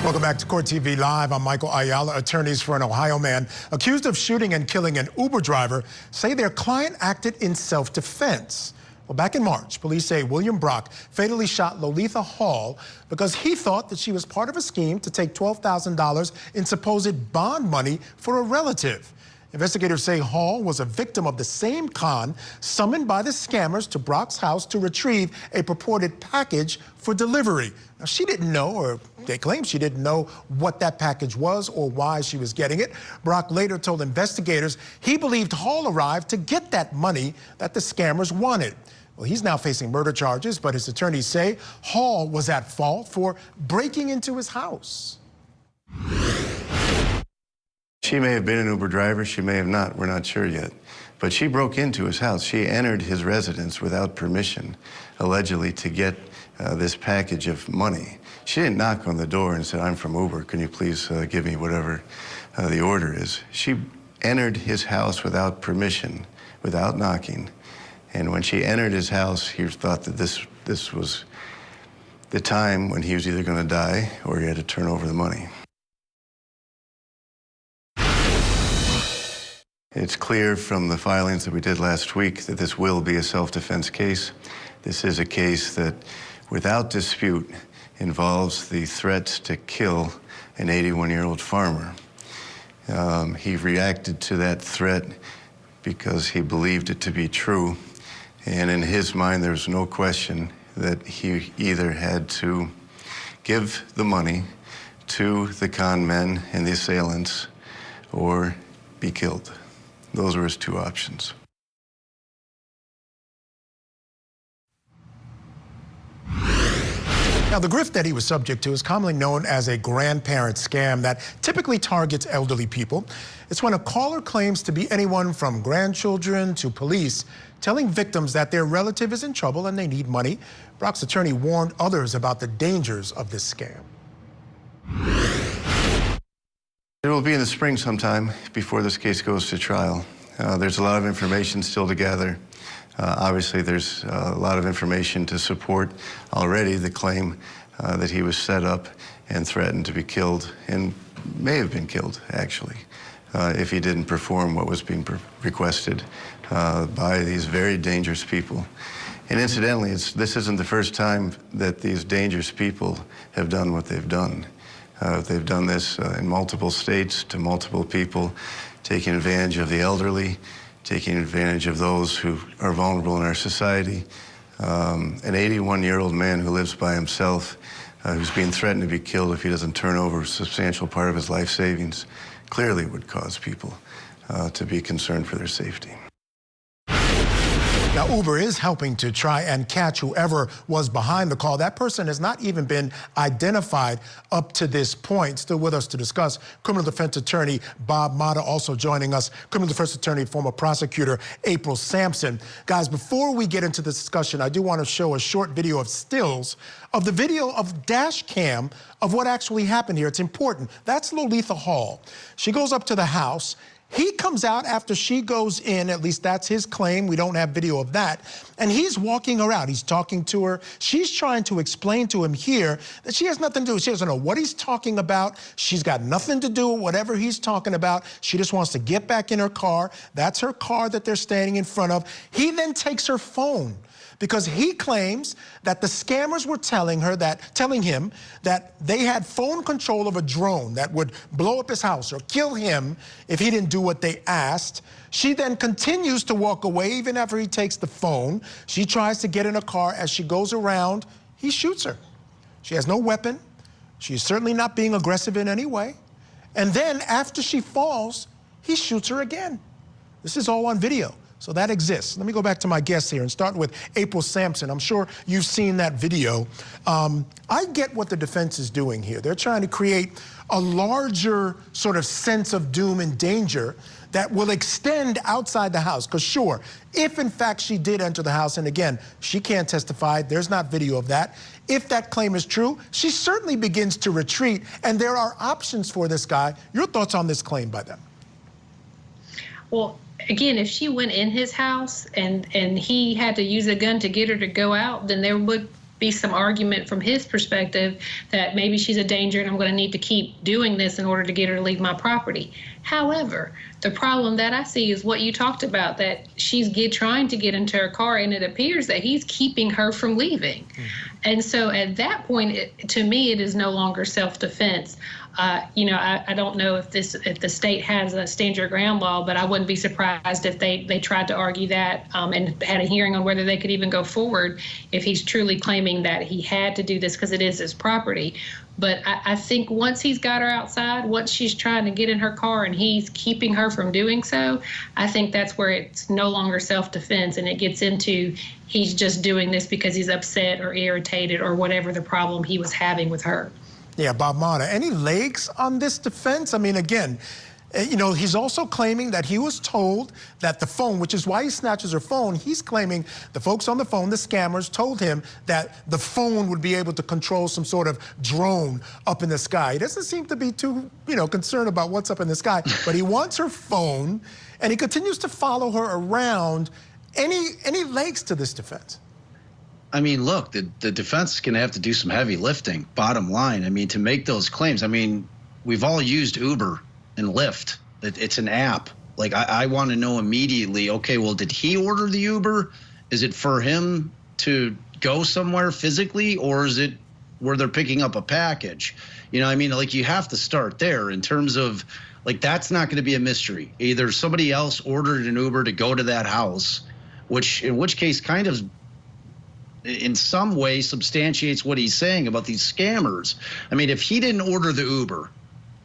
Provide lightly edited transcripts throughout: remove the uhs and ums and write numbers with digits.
Welcome back to Court TV Live. I'm Michael Ayala. Attorneys for an Ohio man accused of shooting and killing an Uber driver say their client acted in self-defense. Well, back in March, police say William Brock fatally shot Loletha Hall because he thought that she was part of a scheme to take $12,000 in supposed bond money for a relative. Investigators say Hall was a victim of the same con summoned by the scammers to Brock's house to retrieve a purported package for delivery. Now, she didn't know, or they claim she didn't know what that package was or why she was getting it. Brock later told investigators he believed Hall arrived to get that money that the scammers wanted. Well, he's now facing murder charges, but his attorneys say Hall was at fault for breaking into his house. She may have been an Uber driver, she may have not, we're not sure yet. But she broke into his house. She entered his residence without permission, allegedly to get this package of money. She didn't knock on the door and said, "I'm from Uber, can you please give me whatever the order is?" She entered his house without permission, without knocking. And when she entered his house, he thought that this was the time when he was either gonna die or he had to turn over the money. It's clear from the filings that we did last week that this will be a self-defense case. This is a case that, without dispute, involves the threats to kill an 81-year-old farmer. He reacted to that threat because he believed it to be true. And in his mind, there was no question that he either had to give the money to the con men and the assailants or be killed. Those were his two options. Now, the grift that he was subject to is commonly known as a grandparent scam that typically targets elderly people. It's when a caller claims to be anyone from grandchildren to police, telling victims that their relative is in trouble and they need money. Brock's attorney warned others about the dangers of this scam. It will be in the spring sometime before this case goes to trial. There's a lot of information still to gather. Obviously, there's a lot of information to support already the claim that he was set up and threatened to be killed, and may have been killed, actually, if he didn't perform what was being requested by these very dangerous people. And incidentally, this isn't the first time that these dangerous people have done what they've done. They've done this in multiple states to multiple people, taking advantage of the elderly, taking advantage of those who are vulnerable in our society. An 81-year-old man who lives by himself, who's being threatened to be killed if he doesn't turn over a substantial part of his life savings, clearly would cause people to be concerned for their safety. Now, Uber is helping to try and catch whoever was behind the call. That person has not even been identified up to this point. Still with us to discuss, criminal defense attorney Bob Mata, also joining us, criminal defense attorney, former prosecutor April Sampson. Guys, before we get into this discussion, I do want to show a short video of stills of the video of Dashcam of what actually happened here. It's important. That's Loletha Hall. She goes up to the house. He comes out after she goes in, at least that's his claim. We don't have video of that. And he's walking her out. He's talking to her. She's trying to explain to him here that she has nothing to do. She doesn't know what he's talking about. She's got nothing to do with whatever he's talking about. She just wants to get back in her car. That's her car that they're standing in front of. He then takes her phone, because he claims that the scammers were telling him that they had phone control of a drone that would blow up his house or kill him if he didn't do what they asked. She then continues to walk away even after he takes the phone. She tries to get in a car. As she goes around, he shoots her. She has no weapon. She's certainly not being aggressive in any way. And then after she falls, he shoots her again. This is all on video. So that exists. Let me go back to my guests here and start with April Sampson. I'm sure you've seen that video. I get what the defense is doing here. They're trying to create a larger sort of sense of doom and danger that will extend outside the house. Because sure, if in fact she did enter the house, and again, she can't testify, there's not video of that. If that claim is true, she certainly begins to retreat, and there are options for this guy. Your thoughts on this claim by them? Well, again, if she went in his house and he had to use a gun to get her to go out, then there would be some argument from his perspective that maybe she's a danger and I'm going to need to keep doing this in order to get her to leave my property. However, the problem that I see is what you talked about, that she's trying to get into her car, and it appears that he's keeping her from leaving. And so at that point, to me, it is no longer self-defense. You know, I don't know if the state has a stand your ground law, but I wouldn't be surprised if they tried to argue that and had a hearing on whether they could even go forward if he's truly claiming that he had to do this because it is his property. But I think once he's got her outside, once she's trying to get in her car and he's keeping her from doing so, I think that's where it's no longer self-defense and it gets into he's just doing this because he's upset or irritated or whatever the problem he was having with her. Yeah, Bob Mata, any legs on this defense? I mean, again, you know, he's also claiming that he was told that the phone, which is why he snatches her phone, he's claiming the folks on the phone, the scammers, told him that the phone would be able to control some sort of drone up in the sky. He doesn't seem to be too, you know, concerned about what's up in the sky, but he wants her phone, and he continues to follow her around. Any legs to this defense? I mean, look, the defense is going to have to do some heavy lifting, bottom line. I mean, to make those claims, I mean, we've all used Uber and Lyft. It's an app. Like, I want to know immediately, okay, well, did he order the Uber? Is it for him to go somewhere physically, or is it where they're picking up a package? You know, I mean, like, you have to start there in terms of, like, that's not going to be a mystery. Either somebody else ordered an Uber to go to that house, in which case kind of in some way substantiates what he's saying about these scammers. I mean, if he didn't order the Uber,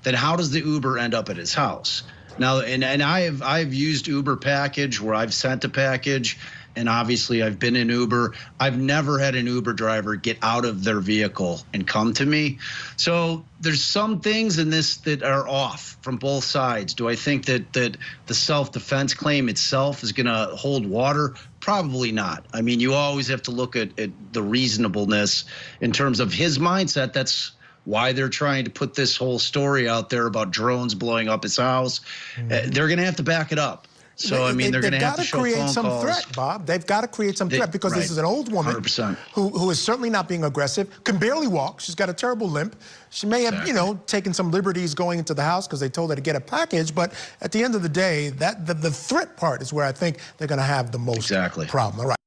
then how does the Uber end up at his house? Now, and I've used Uber package where I've sent a package, and obviously I've been in Uber. I've never had an Uber driver get out of their vehicle and come to me. So there's some things in this that are off from both sides. Do I think that the self-defense claim itself is going to hold water? Probably not. I mean, you always have to look at the reasonableness in terms of his mindset. That's why they're trying to put this whole story out there about drones blowing up his house. They're going to have to back it up. So, I mean, they're going to have to show create phone some calls. threat, Bob. They've got to create some threat because this is an old woman 100%. who is certainly not being aggressive, can barely walk. She's got a terrible limp. She may have, you know, taken some liberties going into the house because they told her to get a package. But at the end of the day, the threat part is where I think they're going to have the most problem. All right.